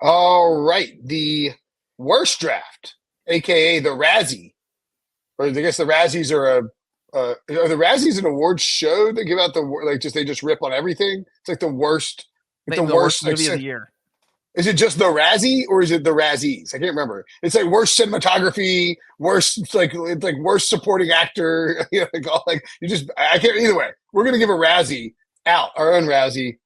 All right. The worst draft, aka the Razzie, or I guess the Razzies are the Razzies an award show that give out they just rip on everything? It's I like the think the worst worst movie of the year. is it just the Razzie or is it the Razzies? I can't remember. It's like worst cinematography, worst it's like worst supporting actor. I can't either way. We're gonna give a Razzie out, our own Razzie.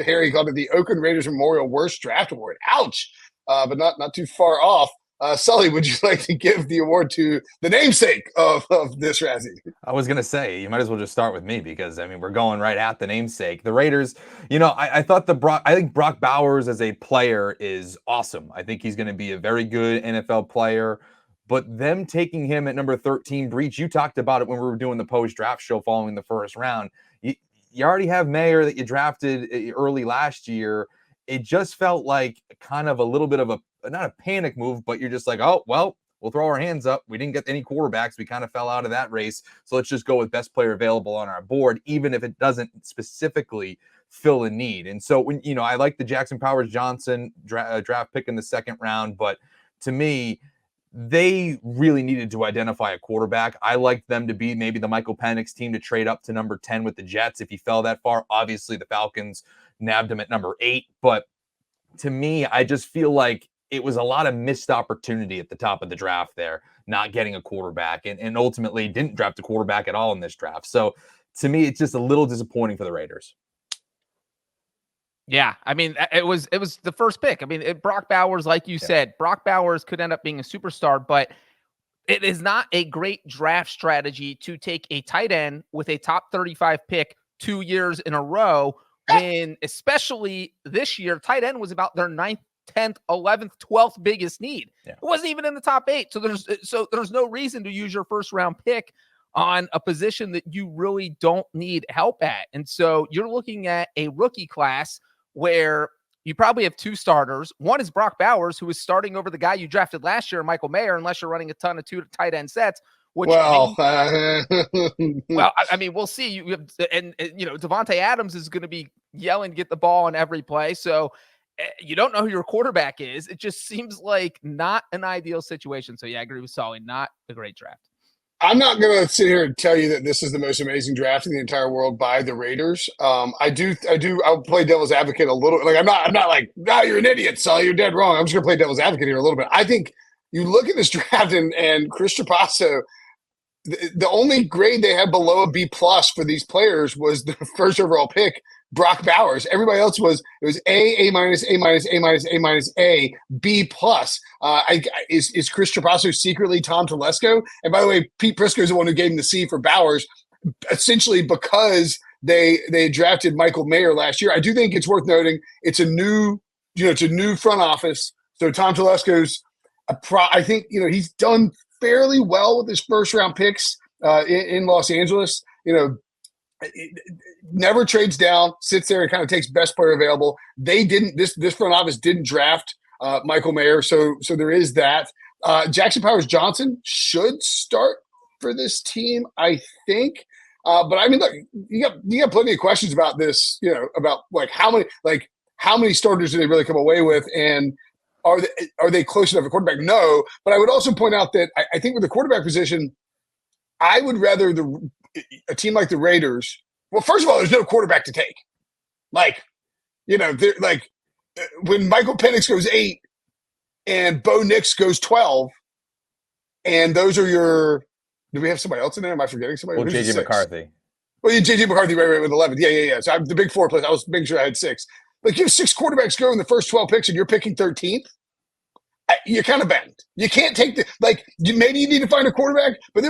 Harry called it the Oakland Raiders Memorial Worst Draft Award. Ouch, but not too far off. Sully, would you like to give the award to the namesake of this Razzie? I was gonna say you might as well just start with me because I mean we're going right at the namesake. The Raiders, I thought I think Brock Bowers as a player is awesome. I think he's gonna be a very good NFL player. But them taking him at number 13, Breach, you talked about it when we were doing the post-draft show following the first round. You already have Mayer that you drafted early last year. It just felt like kind of a little bit of not a panic move, but you're just like, oh, well, we'll throw our hands up. We didn't get any quarterbacks. We kind of fell out of that race. So let's just go with best player available on our board, even if it doesn't specifically fill a need. And so when, I like the Jackson Powers Johnson draft pick in the second round, but to me, they really needed to identify a quarterback. I liked them to be maybe the Michael Penix team to trade up to number 10 with the Jets if he fell that far. Obviously, the Falcons nabbed him at number 8. But to me, I just feel like it was a lot of missed opportunity at the top of the draft there, not getting a quarterback, and ultimately didn't draft a quarterback at all in this draft. So to me, it's just a little disappointing for the Raiders. Yeah, I mean, it was the first pick. I mean, Brock Bowers, like you said, Brock Bowers could end up being a superstar, but it is not a great draft strategy to take a tight end with a top 35 pick 2 years in a row, when especially this year, tight end was about their 9th, 10th, 11th, 12th biggest need. Yeah. It wasn't even in the top 8. So there's no reason to use your first round pick on a position that you really don't need help at. And so you're looking at a rookie class where you probably have 2 starters. One is Brock Bowers, who is starting over the guy you drafted last year, Michael Mayer, unless you're running a ton of 2 tight end sets. Well, I mean, we'll see. And Devontae Adams is going to be yelling to get the ball on every play. So you don't know who your quarterback is. It just seems like not an ideal situation. So yeah, I agree with Solly. Not a great draft. I'm not going to sit here and tell you that this is the most amazing draft in the entire world by the Raiders. I'll play devil's advocate a little. Like I'm not like, no, you're an idiot, Sully. You're dead wrong. I'm just going to play devil's advocate here a little bit. I think you look at this draft and Chris Trapasso, the only grade they had below a B plus for these players was the first overall pick, Brock Bowers. Everybody else was A minus, A minus, A minus, A minus, A, B plus. Is Chris Trapasso secretly Tom Telesco? And by the way, Pete Prisco is the one who gave him the C for Bowers, essentially because they drafted Michael Mayer last year. I do think it's worth noting it's a new front office. So Tom Telesco's I think he's done fairly well with his first round picks in Los Angeles. Never trades down, sits there and kind of takes best player available. They didn't. This front office didn't draft Michael Mayer, so there is that. Jackson Powers Johnson should start for this team, I think. But I mean, look, you got plenty of questions about this. About how many starters do they really come away with, and are they close enough a quarterback? No, but I would also point out that I think with the quarterback position, I would rather a team like the Raiders. Well, first of all, there's no quarterback to take. When Michael Penix goes 8 and Bo Nix goes 12, and those are your. Do we have somebody else in there? Am I forgetting somebody? Well, JJ McCarthy. Well, JJ McCarthy, right, with 11. Yeah. So I'm the big 4 place. I was making sure I had 6. Like you have 6 quarterbacks go in the first 12 picks, and you're picking 13th. You're kind of bent. You can't take maybe you need to find a quarterback, but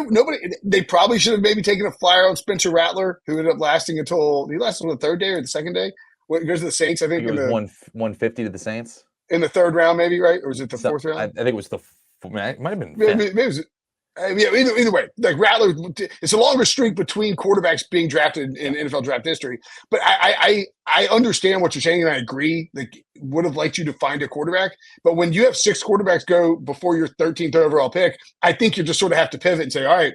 they probably should have maybe taken a flyer on Spencer Rattler, who ended up lasting until he lasted on the 3rd day or the 2nd day. When it goes to the Saints, I think it was 150 to the Saints in the 3rd round, maybe, right? Or was it the 4th round? I think it was it might have been. Maybe it was. Either way, like Rattler, it's a longer streak between quarterbacks being drafted in NFL draft history. But I understand what you're saying, and I agree. Like, would have liked you to find a quarterback. But when you have 6 quarterbacks go before your 13th overall pick, I think you just sort of have to pivot and say, all right,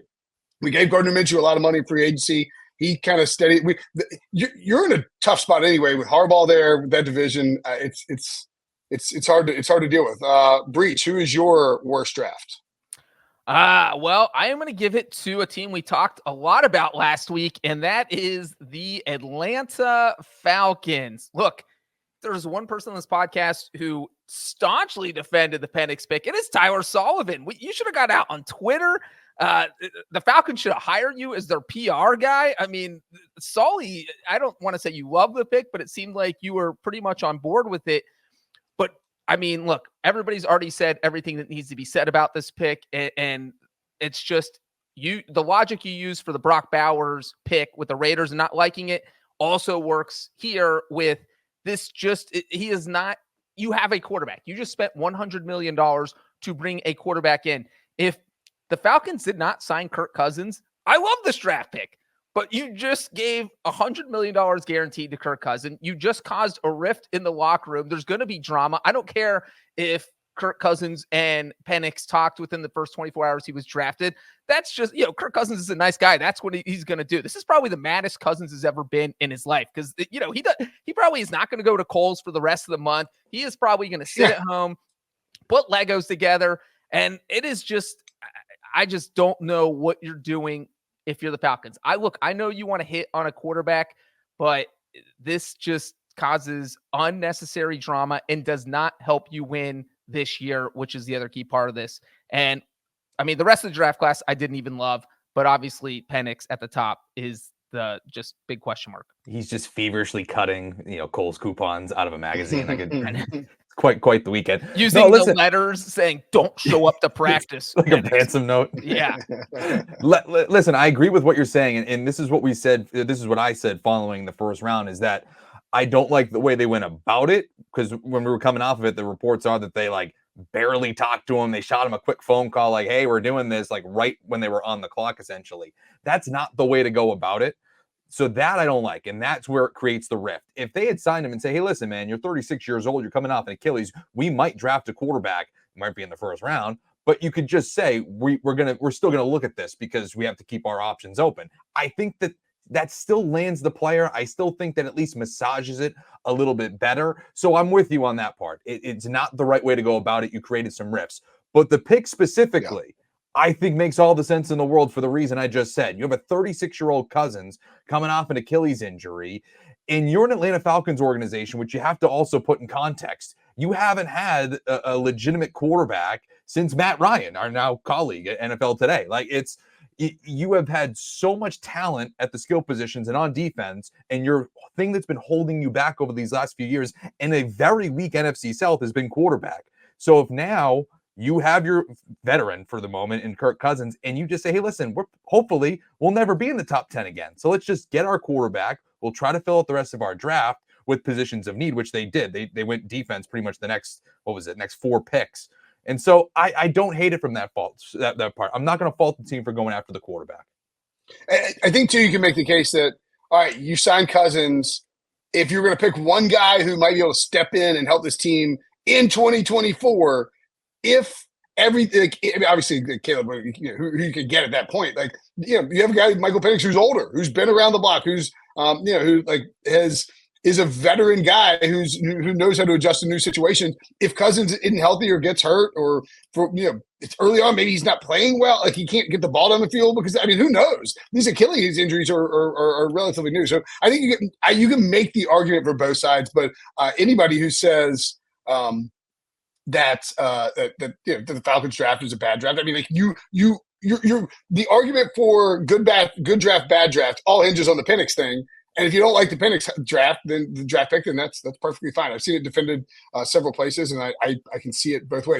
we gave Gardner Minshew a lot of money in free agency. He kind of steady. You're in a tough spot anyway with Harbaugh there, with that division. It's it's hard to deal with. Breach, who is your worst draft? Well, I am going to give it to a team we talked a lot about last week, and that is the Atlanta Falcons. Look, there's one person on this podcast who staunchly defended the Penix pick. It is Tyler Sullivan. You should have got out on Twitter. The Falcons should have hired you as their PR guy. I mean, Sully, I don't want to say you love the pick, but it seemed like you were pretty much on board with it. But I mean, look, everybody's already said everything that needs to be said about this pick. And it's just the logic you use for the Brock Bowers pick with the Raiders and not liking it also works here with this. He is not, you have a quarterback. You just spent $100 million to bring a quarterback in. If the Falcons did not sign Kirk Cousins, I love this draft pick. But you just gave $100 million guaranteed to Kirk Cousins. You just caused a rift in the locker room. There's going to be drama. I don't care if Kirk Cousins and Penix talked within the first 24 hours he was drafted. That's just, Kirk Cousins is a nice guy. That's what he's going to do. This is probably the maddest Cousins has ever been in his life because, he probably is not going to go to Kohl's for the rest of the month. He is probably going to sit at home, put Legos together. And it is just, I just don't know what you're doing if you're the Falcons. I know you want to hit on a quarterback, but this just causes unnecessary drama and does not help you win this year, which is the other key part of this. And I mean, the rest of the draft class, I didn't even love, but obviously Penix at the top is the just big question mark. He's just feverishly cutting, Kohl's coupons out of a magazine. It's quite the weekend. Using the letters saying, don't show up to practice. Like a ransom note. Yeah. Listen, I agree with what you're saying. And this is what we said. This is what I said following the first round is that I don't like the way they went about it because when we were coming off of it, the reports are that they barely talked to him. They shot him a quick phone call like, hey, we're doing this right when they were on the clock, essentially. That's not the way to go about it. So that I don't like, and that's where it creates the rift. If they had signed him and say, hey, listen, man, you're 36 years old, you're coming off an Achilles, we might draft a quarterback, it might be in the first round, but you could just say, we're still going to look at this because we have to keep our options open. I think that still lands the player. I still think that at least massages it a little bit better. So I'm with you on that part. It's not the right way to go about it. You created some rifts. But the pick specifically, I think makes all the sense in the world for the reason I just said. You have a 36-year-old Cousins coming off an Achilles injury, and you're an Atlanta Falcons organization, which you have to also put in context. You haven't had a legitimate quarterback since Matt Ryan, our now colleague at NFL Today. You have had so much talent at the skill positions and on defense, and your thing that's been holding you back over these last few years in a very weak NFC South has been quarterback. So if now you have your veteran for the moment in Kirk Cousins, and you just say, hey, listen, we'll never be in the top 10 again. So let's just get our quarterback. We'll try to fill out the rest of our draft with positions of need, which they did. They went defense pretty much the next 4 picks. And so I don't hate it from that part. I'm not going to fault the team for going after the quarterback. I think, too, you can make the case that, all right, you sign Cousins. If you're going to pick one guy who might be able to step in and help this team in 2024, if everything, obviously, Caleb, who you could get at that point, you have a guy like Michael Penix who's older, who's been around the block, who's, is a veteran guy who knows how to adjust to new situations. If Cousins isn't healthy or gets hurt, or it's early on, maybe he's not playing well, he can't get the ball down the field because who knows? These Achilles injuries are relatively new. So I think you can make the argument for both sides, but anybody who says that the Falcons draft is a bad draft. I mean, you're the argument for good draft, bad draft all hinges on the Penix thing. And if you don't like the Penix draft, then the draft pick, then that's perfectly fine. I've seen it defended several places, and I can see it both ways.